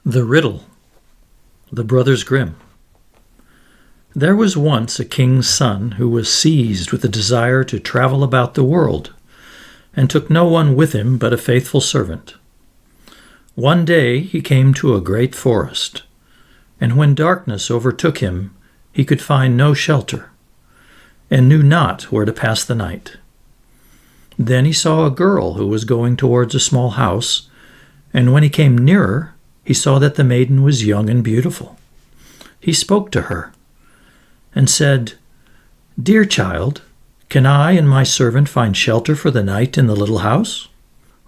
The Riddle, the Brothers Grimm. There was once a king's son who was seized with a desire to travel about the world, and took no one with him but a faithful servant. One day he came to a great forest, and when darkness overtook him, he could find no shelter, and knew not where to pass the night. Then he saw a girl who was going towards a small house, and when he came nearer, he saw that the maiden was young and beautiful. He spoke to her and said, "Dear child, can I and my servant find shelter for the night in the little house?"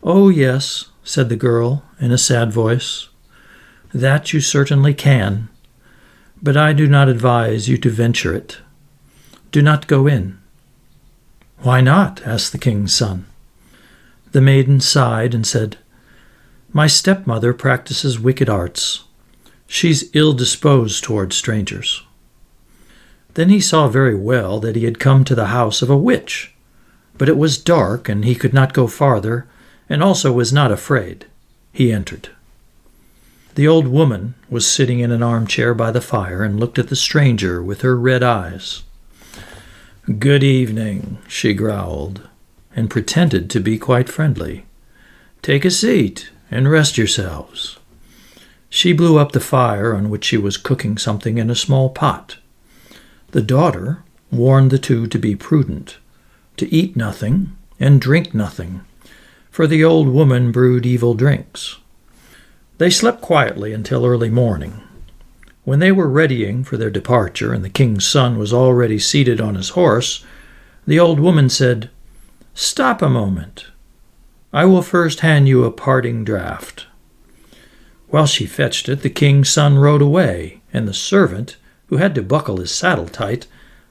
"Oh, yes," said the girl in a sad voice. "That you certainly can, but I do not advise you to venture it. Do not go in." "Why not?" asked the king's son. The maiden sighed and said, "My stepmother practices wicked arts. She's ill-disposed toward strangers." Then he saw very well that he had come to the house of a witch, but it was dark, and he could not go farther, and also was not afraid. He entered. The old woman was sitting in an armchair by the fire and looked at the stranger with her red eyes. "Good evening," she growled, and pretended to be quite friendly. "Take a seat and rest yourselves." She blew up the fire on which she was cooking something in a small pot. The daughter warned the two to be prudent, to eat nothing and drink nothing, for the old woman brewed evil drinks. They slept quietly until early morning. When they were readying for their departure and the king's son was already seated on his horse, the old woman said, "Stop a moment. I will first hand you a parting draught." While she fetched it, the king's son rode away, and the servant, who had to buckle his saddle tight,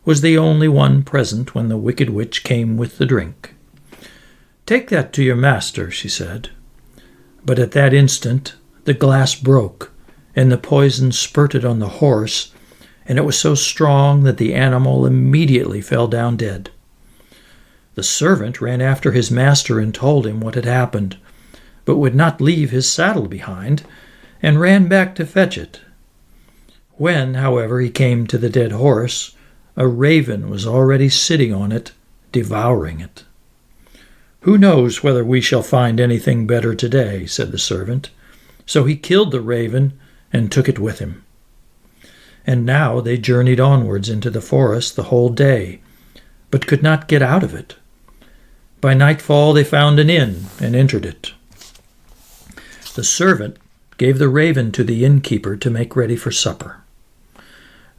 was the only one present when the wicked witch came with the drink. "Take that to your master," she said. But at that instant the glass broke, and the poison spurted on the horse, and it was so strong that the animal immediately fell down dead. The servant ran after his master and told him what had happened, but would not leave his saddle behind, and ran back to fetch it. When, however, he came to the dead horse, a raven was already sitting on it, devouring it. "Who knows whether we shall find anything better today?" said the servant. So he killed the raven and took it with him. And now they journeyed onwards into the forest the whole day, but could not get out of it. By nightfall they found an inn and entered it. The servant gave the raven to the innkeeper to make ready for supper.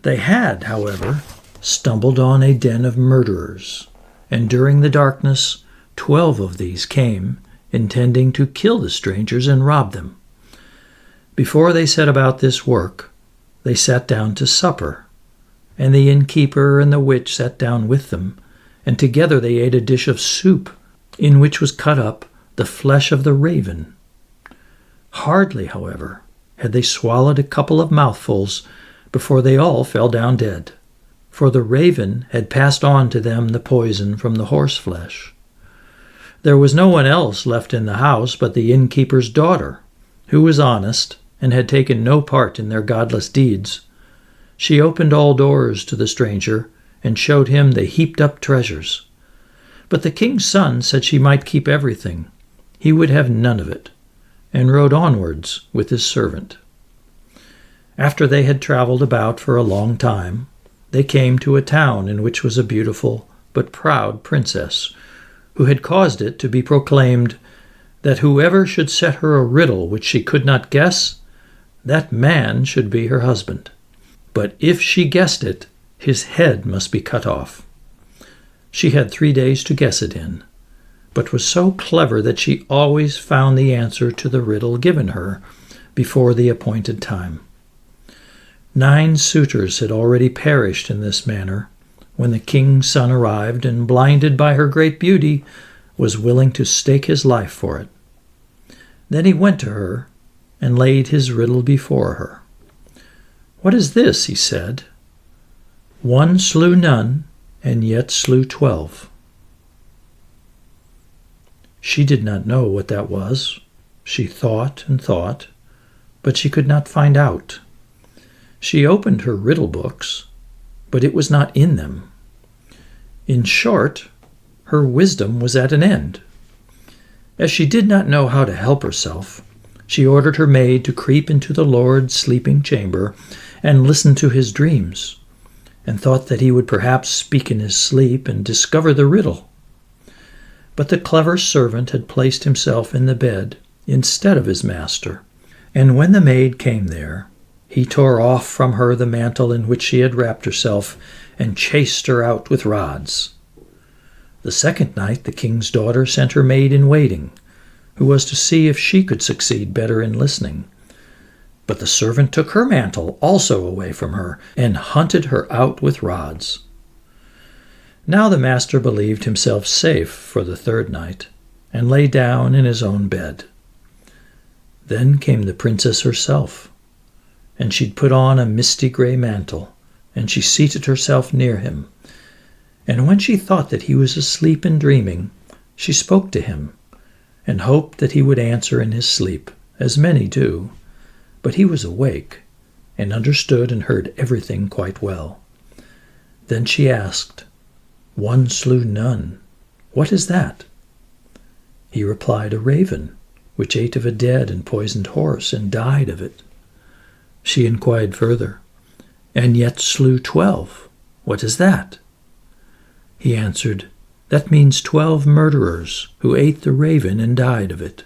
They had, however, stumbled on a den of murderers, and during the darkness 12 of these came, intending to kill the strangers and rob them. Before they set about this work, they sat down to supper, and the innkeeper and the witch sat down with them, and together they ate a dish of soup, in which was cut up the flesh of the raven. Hardly, however, had they swallowed a couple of mouthfuls before they all fell down dead, for the raven had passed on to them the poison from the horse flesh. There was no one else left in the house but the innkeeper's daughter, who was honest and had taken no part in their godless deeds. She opened all doors to the stranger and showed him the heaped-up treasures. But the king's son said she might keep everything. He would have none of it, and rode onwards with his servant. After they had traveled about for a long time, they came to a town in which was a beautiful but proud princess, who had caused it to be proclaimed that whoever should set her a riddle which she could not guess, that man should be her husband. But if she guessed it, his head must be cut off. She had 3 days to guess it in, but was so clever that she always found the answer to the riddle given her before the appointed time. 9 suitors had already perished in this manner, when the king's son arrived, and blinded by her great beauty, was willing to stake his life for it. Then he went to her and laid his riddle before her. "What is this?" he said. "One slew none, and yet slew 12. She did not know what that was. She thought and thought, but she could not find out. She opened her riddle books, but it was not in them. In short, her wisdom was at an end. As she did not know how to help herself, she ordered her maid to creep into the Lord's sleeping chamber and listen to his dreams, and thought that he would perhaps speak in his sleep and discover the riddle. But the clever servant had placed himself in the bed instead of his master, and when the maid came there, he tore off from her the mantle in which she had wrapped herself and chased her out with rods. The second night the king's daughter sent her maid-in-waiting, who was to see if she could succeed better in listening. But the servant took her mantle also away from her and hunted her out with rods. Now the master believed himself safe for the third night, and lay down in his own bed. Then came the princess herself, and she'd put on a misty gray mantle, and she seated herself near him. And when she thought that he was asleep and dreaming, she spoke to him, and hoped that he would answer in his sleep, as many do. But he was awake, and understood and heard everything quite well. Then she asked, "One slew none. What is that?" He replied, "A raven, which ate of a dead and poisoned horse, and died of it." She inquired further, "And yet slew 12. What is that?" He answered, "That means 12 murderers who ate the raven and died of it."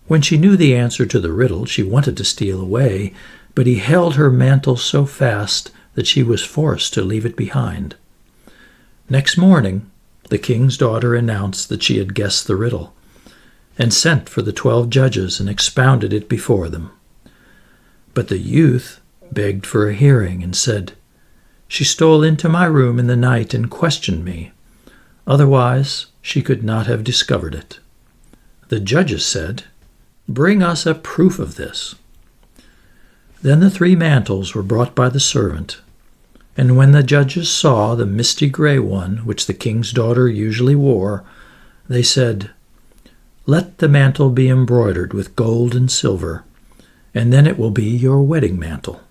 When she knew the answer to the riddle, she wanted to steal away, but he held her mantle so fast that she was forced to leave it behind. Next morning, the king's daughter announced that she had guessed the riddle, and sent for the 12 judges and expounded it before them. But the youth begged for a hearing and said, "She stole into my room in the night and questioned me. Otherwise, she could not have discovered it." The judges said, "Bring us a proof of this." Then the 3 mantles were brought by the servant, and when the judges saw the misty gray one which the king's daughter usually wore, they said, "Let the mantle be embroidered with gold and silver, and then it will be your wedding mantle."